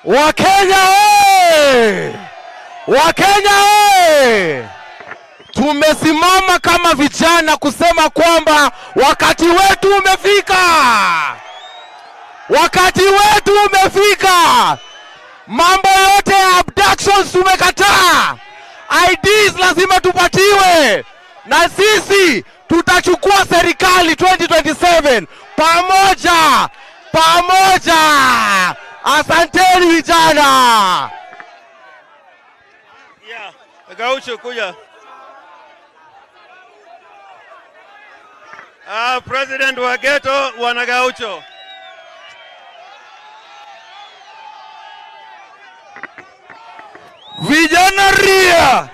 Wakenya oye! Wakenya oye! Tumesimama kama vijana kusema kwamba wakati wetu umefika. Wakati wetu umefika. Mambo yote ya abductions tumekataa. IDs lazima tupatiwe. Na sisi tutachukua serikali 2027 pamoja. Pamoja. Asanteni vijana. Yeah, Gaucho kuja. President wa Ghetto wana Gaucho. Vijana ria.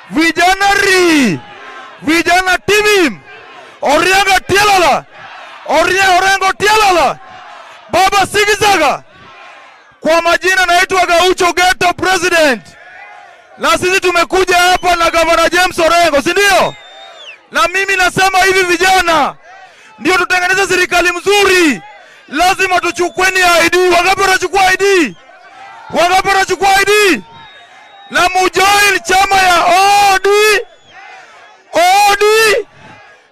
Vijana ri. Vijana timim. Orianga tialala. Orengo tialala. Baba Sigizaga. Kwa majina naitwa Gaucho Ghetto President. Na sisi tumekuja hapa na Governor James Orengo, si ndio? Na mimi nasema hivi vijana, ndio tutengeneze serikali mzuri. Lazima tuchukweni ID. Wangapi wanachukua ID? Wangapi wanachukua ID? Na mujoin chama ya OD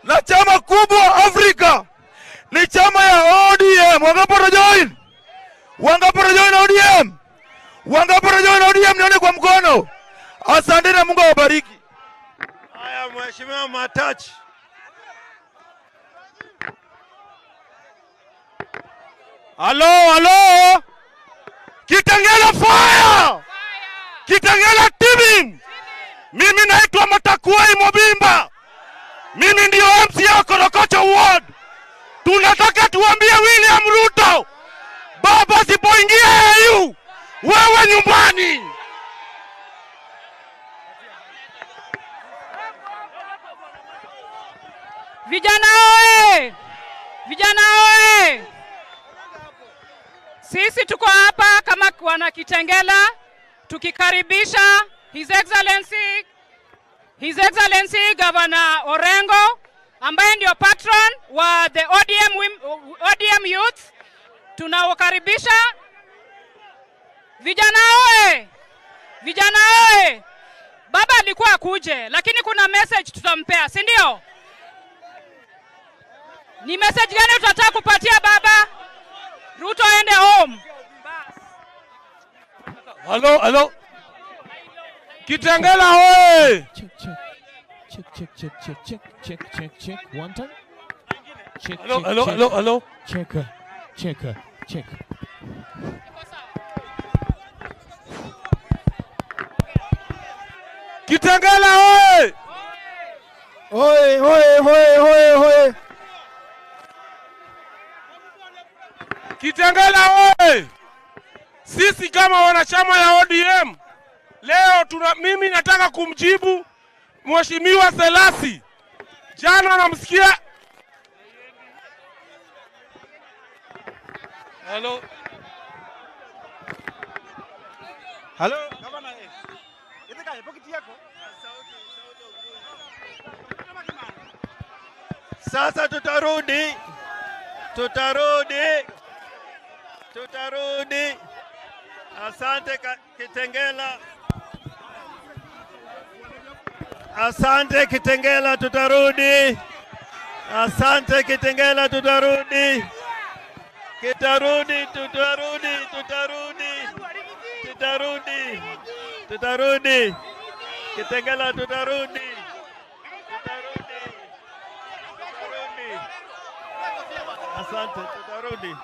na chama kubwa Afrika ni chama ya ODM. Wangapi wanajoin? Wangapi wanajoin ODM? Wangapi wanajoin ODM? Nione kwa mkono. Asante na Mungu awabariki. Haya, Mheshimiwa Matachi. Halo. Kitengela fire! Kitengela timing! Mimi naitwa Matakuai Mobimba. Mimi ndio MC wa Korokocho Ward. Tunataka tuambie William Ruto, baba sipoingia AU, wewe nyumbani. Vijana oe! Vijana oe! Sisi tuko hapa kama wana Kitengela tukikaribisha His Excellency Governor Orengo ambaye ndio patron wa the ODM Youth. Tunawakaribisha vijana oe! Vijana oe! Baba alikuwa akuje, lakini kuna message tutampea, si ndio? Ni message gani tutataka kupatia baba? Ruto aende home. Halo. Kitengela hoye! Check. One time. Check. Hello. Check. Kitengela hoye! Hoye. Kitengela hoye! Sisi kama wanachama ya ODM leo mimi nataka kumjibu Mheshimiwa Selasi. Jana namsikia. Hello. Gavana Itaka pocket yako. Sasa tutarudi. Asante Kitengela. Asante Kitengela, tutarudi. Asante Kitengela, tutarudi. Tutarudi. Kitengela, tutarudi. Asante, tutarudi.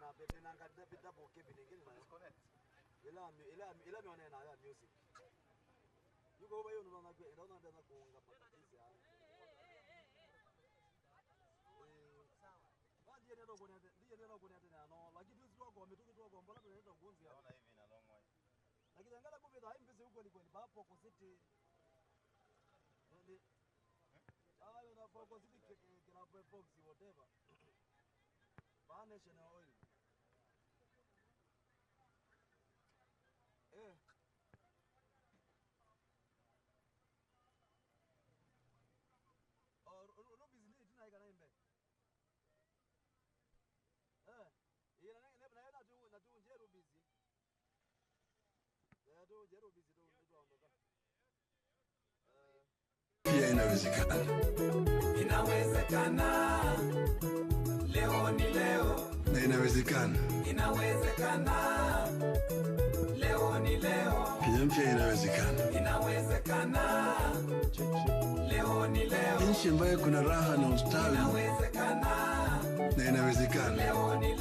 na bebe na ngada bita boke binengine na disconnect. Ila mione na ya music. Yuko bayo ndo na gwe ndo na ndana kuunga patatizi ya. Sawa. Ndiye ndio kwenye tena no lakini tuzi wako wametuki wako mbona tunaenda ugonzi hapa. Naona hivi na long way. Lakini angala kumbe dai mpese huko ni kweli bapo kwa city. Ndio. Ala na kwa city kina box whatever. National oil. Rubis ni tuna ikana imbe. Ila na tu nje Rubis. Tu nje Rubis tu ondoka. Pia inawezekana. Inawezekana. Leo ni leo. Na inawezekana. Inawezekana. Leo ni leo. Pia inawezekana. Inawezekana. Leo ni leo. Nchi ambayo kuna raha na ustawi. Inawezekana. Na inawezekana. Leo ni